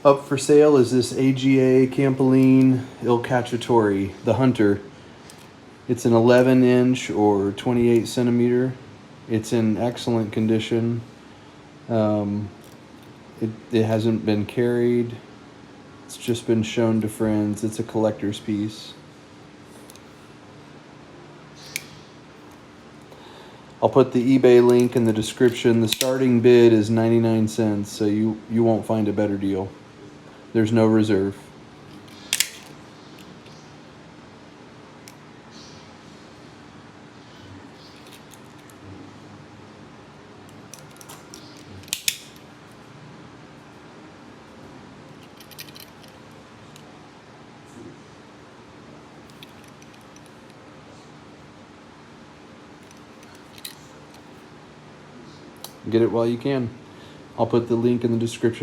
Up for sale is this AGA Campolin Cacciatore, the Hunter. It's an 11-inch or 28 centimeter. It's in excellent condition. It hasn't been carried. It's just been shown to friends. It's a collector's piece. I'll put the eBay link in the description. The starting bid is 99 cents, so you won't find a better deal. There's no reserve. Get it while you can. I'll put the link in the description.